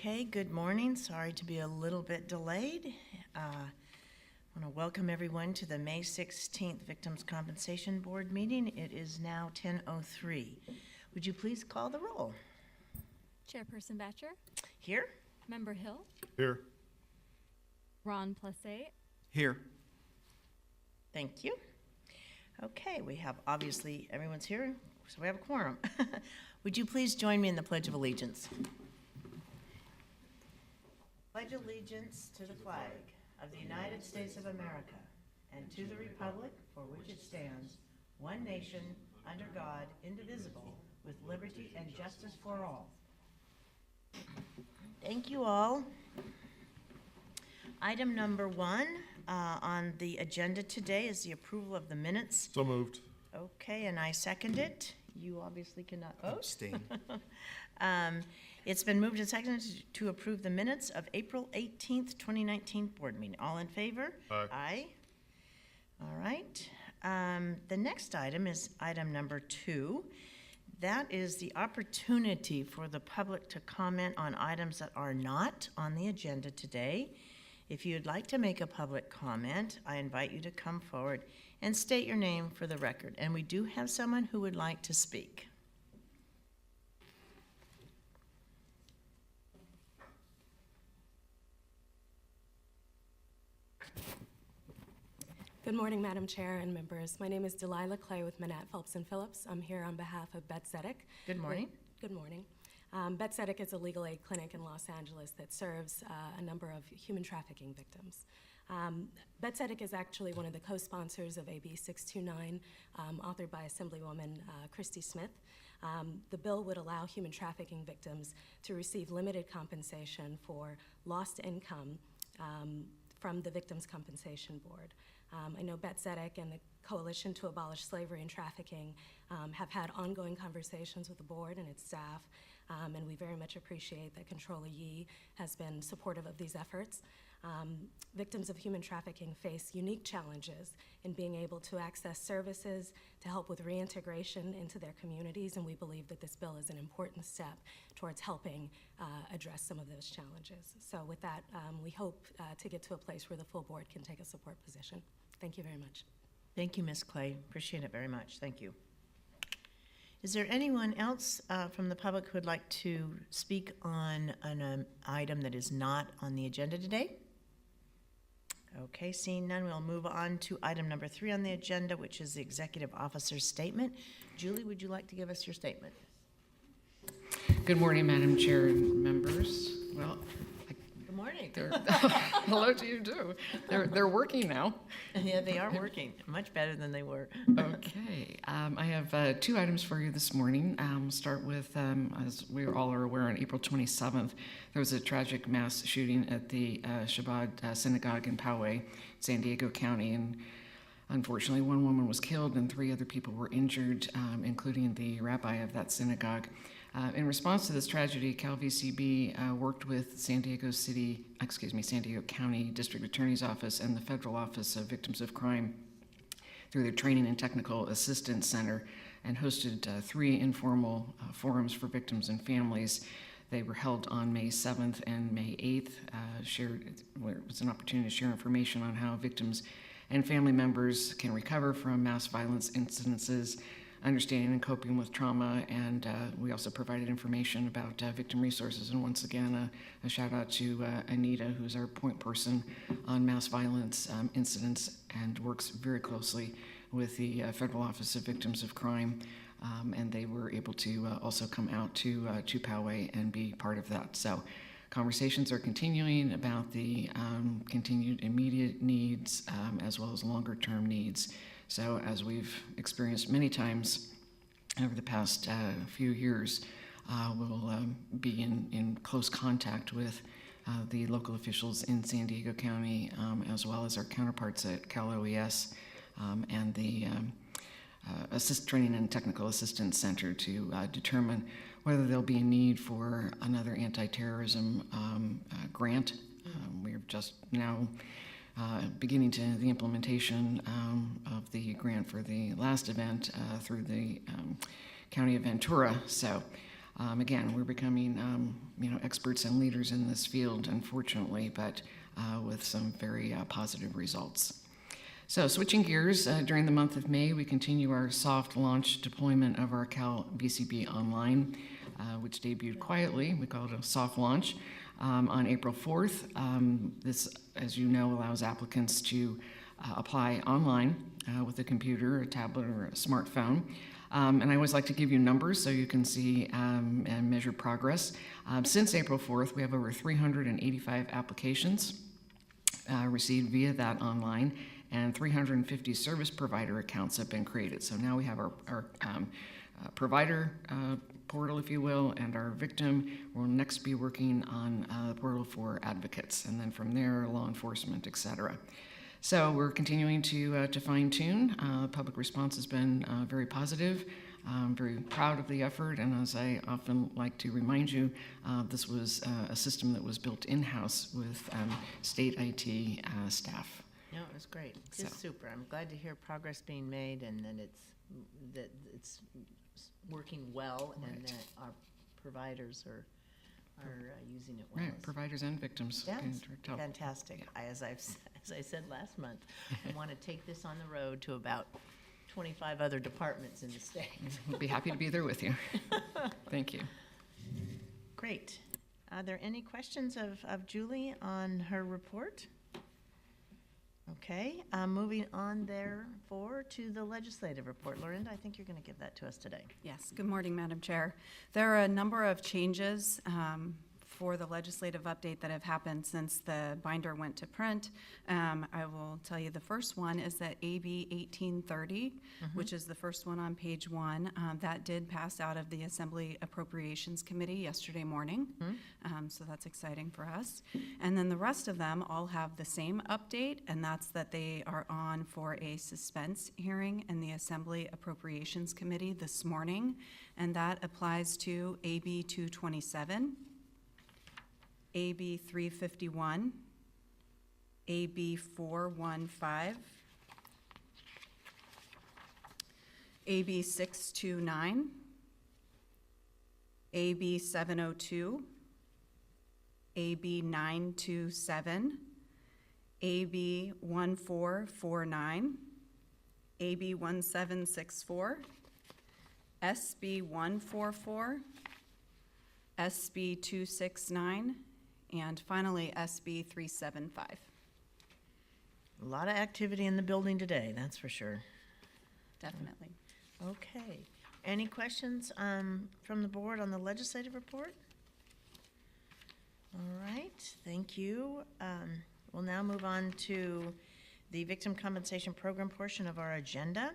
Okay, good morning. Sorry to be a little bit delayed. I want to welcome everyone to the May 16th Victims Compensation Board meeting. It is now 10:03. Would you please call the roll? Chairperson Batcher, Here? Member Hill, Here. Ron Plessé, Here. Thank you. Okay, we have, obviously, everyone's here, so we have a quorum. Would you please join me in the Pledge of Allegiance? Pledge allegiance to the flag of the United States of America and to the republic for which it stands, one nation, under God, indivisible, with liberty and justice for all. Thank you all. Item number 1 on the agenda today is the approval of the minutes. So moved. Okay, and I second it. You obviously cannot vote. Abstain. It's been moved and seconded to approve the minutes of April 18th, 2019 board meeting. All in favor? Aye. Aye. All right. The next item is item number 2. That is the opportunity for the public to comment on items that are not on the agenda today. If you'd like to make a public comment, I invite you to come forward and state your name for the record. And we do have someone who would like to speak. Good morning, Madam Chair and members. My name is Delilah Clay with Manat Phelps & Phillips. I'm here on behalf of Bet Zedek. Good morning. Good morning. Bet Zedek is a legal aid clinic in Los Angeles that serves a number of human trafficking victims. Bet Zedek is actually one of the co-sponsors of AB 629, authored by Assemblywoman Christy Smith. The bill would allow human trafficking victims to receive limited compensation for lost income from the Victims' Compensation Board. I know Bet Zedek and the Coalition to Abolish Slavery and Trafficking have had ongoing conversations with the board and its staff, and we very much appreciate that Comptroller Yee has been supportive of these efforts. Victims of human trafficking face unique challenges in being able to access services to help with reintegration into their communities, and we believe that this bill is an important step towards helping address some of those challenges. So with that, we hope to get to a place where the full board can take a support position. Thank you very much. Thank you, Ms. Clay. Appreciate it very much. Thank you. Is there anyone else from the public who would like to speak on an item that is not on the agenda today? Okay, seeing none, we'll move on to item number 3 on the agenda, which is the Executive Officer's Statement. Julie, would you like to give us your statement? Good morning, Madam Chair and members. Well, Good morning. hello to you too. They're working now. Yeah, they are working much better than they were. Okay, I have 2 items for you this morning. Start with, as we all are aware, on April 27th, there was a tragic mass shooting at the Chabad Synagogue in Poway, San Diego County, and unfortunately 1 woman was killed and 3 other people were injured, including the rabbi of that synagogue. In response to this tragedy, CalVCB worked with San Diego County District Attorney's Office and the Federal Office of Victims of Crime through their Training and Technical Assistance Center and hosted 3 informal forums for victims and families. They were held on May 7th and May 8th. It was an opportunity to share information on how victims and family members can recover from mass violence incidences, understanding and coping with trauma, and we also provided information about victim resources. And once again, a shout out to Anita, who's our point person on mass violence incidents and works very closely with the Federal Office of Victims of Crime. And they were able to also come out to Poway and be part of that. So conversations are continuing about the continued immediate needs as well as longer term needs. So as we've experienced many times over the past few years, we'll be in close contact with the local officials in San Diego County, as well as our counterparts at Cal OES and the Training and Technical Assistance Center to determine whether there'll be a need for another anti-terrorism grant. We're just now beginning to the implementation of the grant for the last event through the County of Ventura. So Again, we're becoming, experts and leaders in this field, unfortunately, but with some very positive results. So switching gears, during the month of May, we continue our soft launch deployment of our Cal VCB Online, which debuted quietly. We call it a soft launch on April 4th. This, as you know, allows applicants to apply online with a computer, a tablet, or a smartphone. And I always like to give you numbers so you can see and measure progress. Since April 4th, we have over 385 applications received via that online, and 350 service provider accounts have been created. So now we have our provider portal, if you will, and our victim. We'll next be working on the portal for advocates, and then from there, law enforcement, et cetera. So we're continuing to fine-tune. Public response has been very positive. I'm very proud of the effort, and as I often like to remind you, this was a system that was built in-house with state IT staff. No, it was great. So- Just super. I'm glad to hear progress being made and that it's working well and Right. that our providers are using it well. Right, providers and victims Yes, can direct help. fantastic. As I said last month, I want to take this on the road to about 25 other departments in the state. We'll be happy to be there with you. Thank you. Great. Are there any questions of Julie on her report? Okay, moving on therefore to the legislative report. Lorinda, I think you're going to give that to us today. Yes, good morning, Madam Chair. There are a number of changes for the legislative update that have happened since the binder went to print. I will tell you the first one is that AB 1830, which is the first one on page 1, that did pass out of the Assembly Appropriations Committee yesterday morning. So that's exciting for us. And then the rest of them all have the same update, and that's that they are on for a suspense hearing in the Assembly Appropriations Committee this morning, and that applies to AB 227, AB 351, AB 415, AB 629, AB 702, AB 927, AB 1449, AB 1764, SB 144, SB 269, and finally SB 375. A lot of activity in the building today, that's for sure. Definitely. Okay. Any questions from the board on the legislative report? All right, thank you. We'll now move on to the Victim Compensation Program portion of our agenda.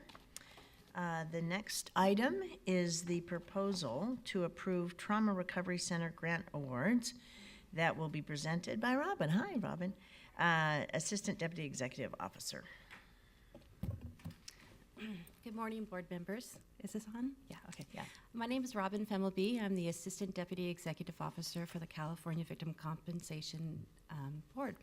The next item is the proposal to approve Trauma Recovery Center grant awards that will be presented by Robin. Hi, Robin, Assistant Deputy Executive Officer. Good morning, board members. Is this on? Yeah, okay. Yeah. My name is Robin Femmelby. I'm the Assistant Deputy Executive Officer for the California Victim Compensation Board.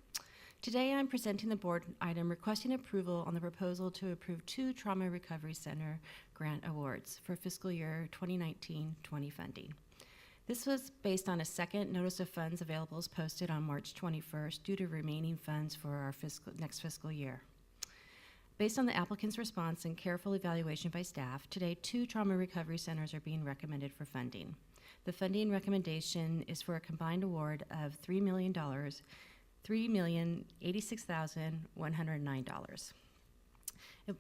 Today, I'm presenting the board item requesting approval on the proposal to approve 2 Trauma Recovery Center grant awards for fiscal year 2019-20 funding. This was based on a second notice of funds available as posted on March 21st due to remaining funds for our next fiscal year. Based on the applicant's response and careful evaluation by staff, today 2 trauma recovery centers are being recommended for funding. The funding recommendation is for a combined award of $3 million, $3,086,109.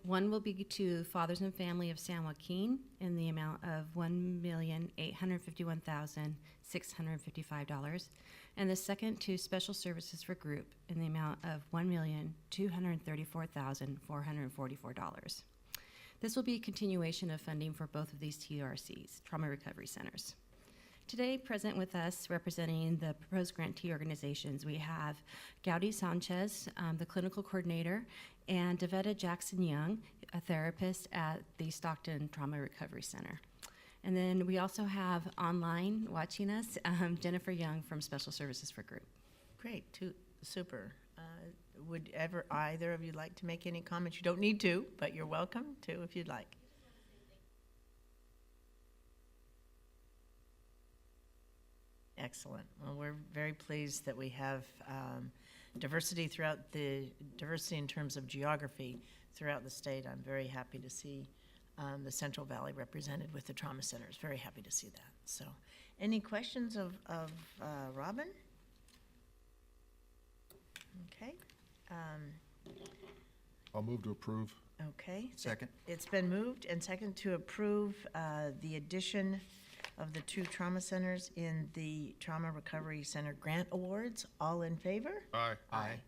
One will be to Fathers and Family of San Joaquin in the amount of $1,851,655, and the second to Special Services for Group in the amount of $1,234,444. This will be a continuation of funding for both of these TRCs, Trauma Recovery Centers. Today, present with us, representing the proposed grantee organizations, we have Gaudi Sanchez, the clinical coordinator, and Devetta Jackson-Young, a therapist at the Stockton Trauma Recovery Center. And then we also have online watching us, Jennifer Young from Special Services for Group. Great, super. Would either of you like to make any comments? You don't need to, but you're welcome to if you'd like. Excellent. Well, we're very pleased that we have diversity in terms of geography throughout the state. I'm very happy to see the Central Valley represented with the trauma centers. Very happy to see that. So, any questions of Robin? Okay. I'll move to approve. Okay. Second. It's been moved and second to approve the addition of the 2 trauma centers in the Trauma Recovery Center Grant Awards. All in favor? Aye. Aye.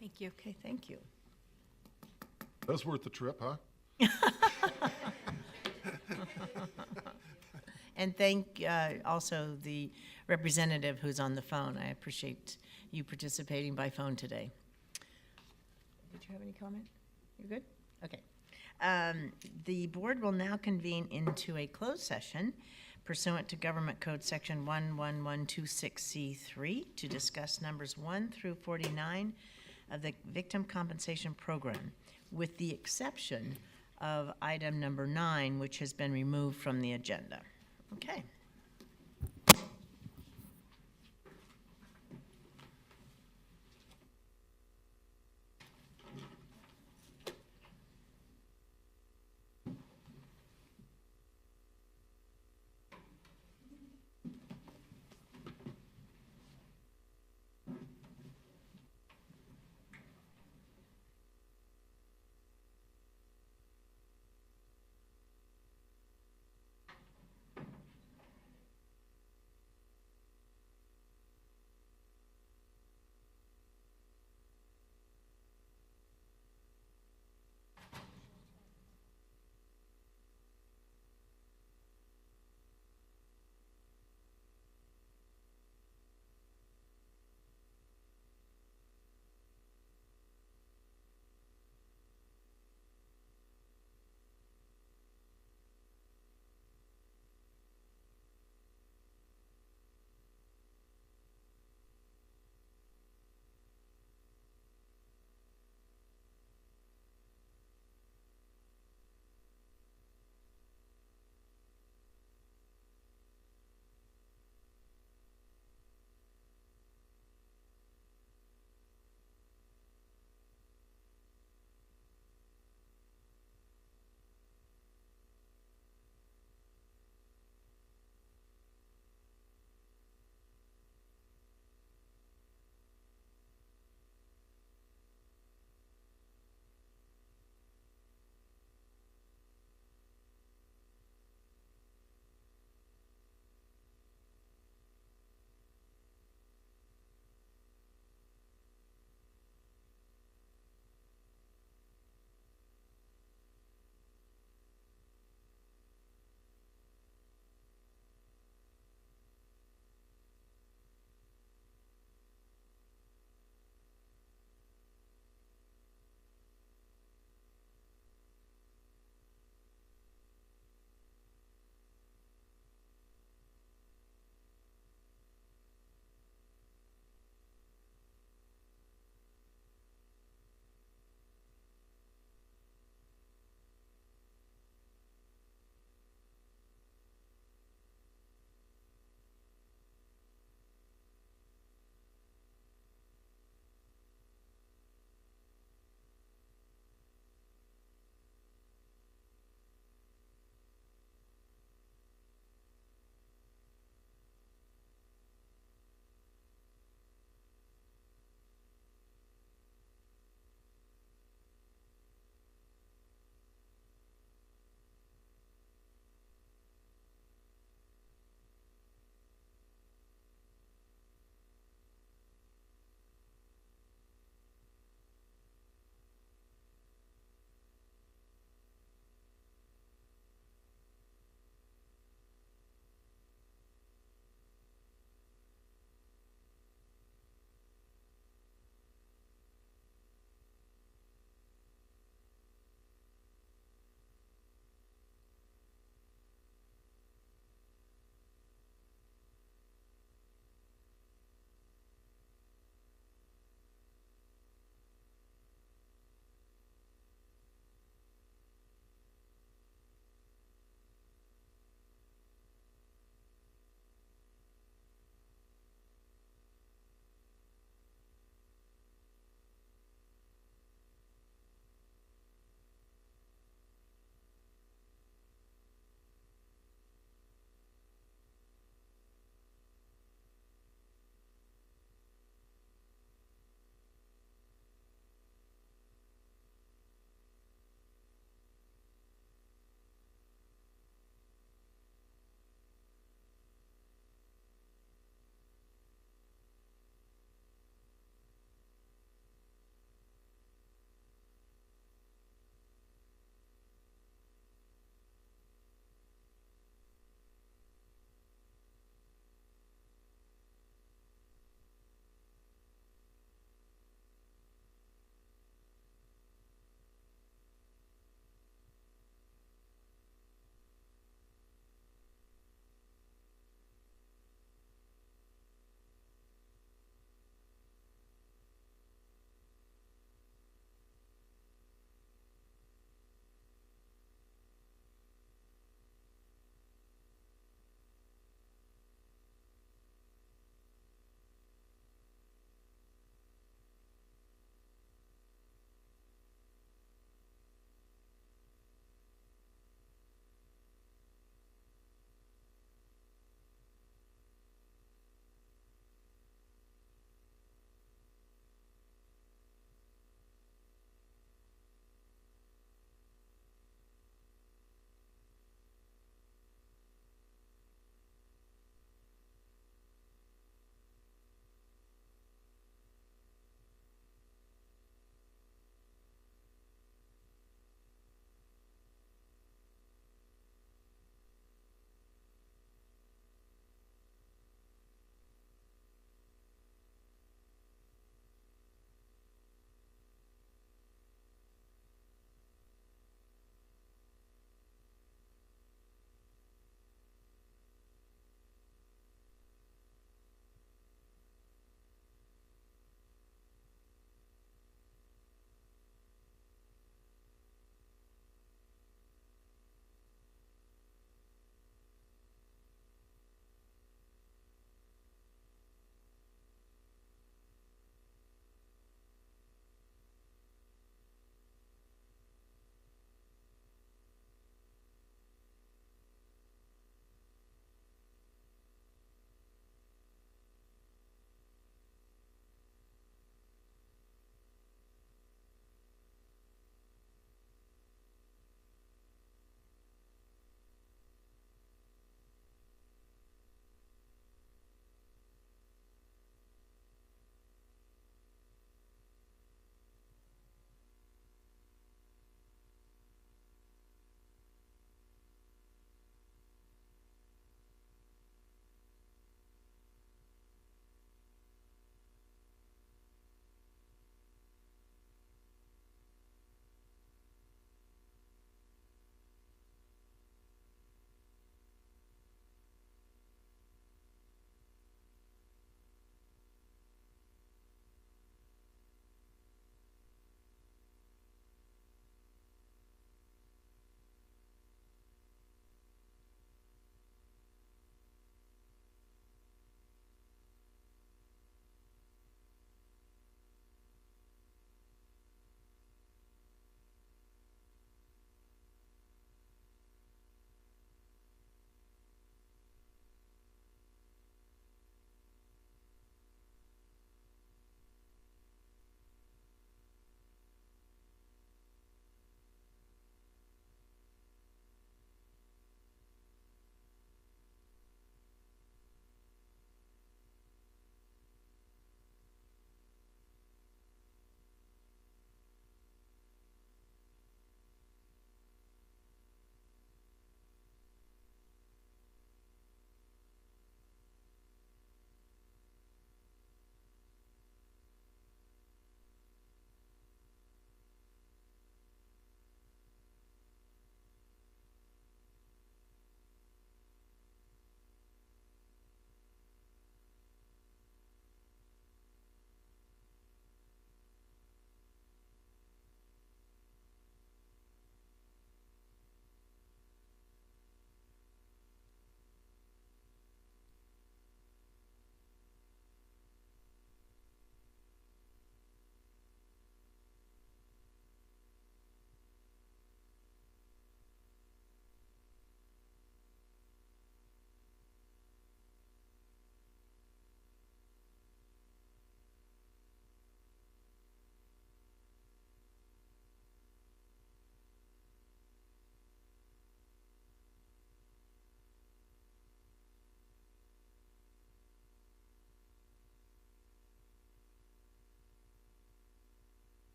Thank you. Okay, thank you. That's worth the trip, huh? And thank also the representative who's on the phone. I appreciate you participating by phone today. Did you have any comment? You're good? Okay. The board will now convene into a closed session pursuant to Government Code Section 11126C3 to discuss numbers 1 through 49 of the Victim Compensation Program, with the exception of item number 9, which has been removed from the agenda. Okay.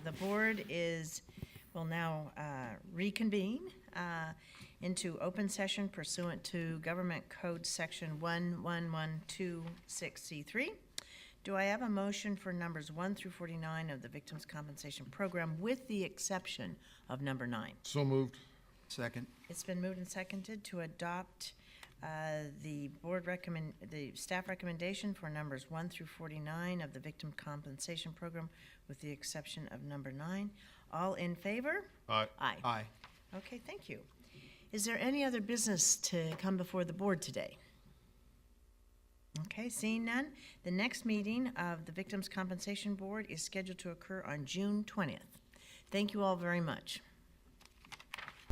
The board will now reconvene into open session pursuant to Government Code Section 11126C3. Do I have a motion for numbers 1 through 49 of the Victims' Compensation Program with the exception of number 9? So moved. Second. It's been moved and seconded to adopt the staff recommendation for numbers 1 through 49 of the Victim Compensation Program with the exception of number 9. All in favor? Aye. Aye. Aye. Okay, thank you. Is there any other business to come before the board today? Okay, seeing none, the next meeting of the Victims' Compensation Board is scheduled to occur on June 20th. Thank you all very much.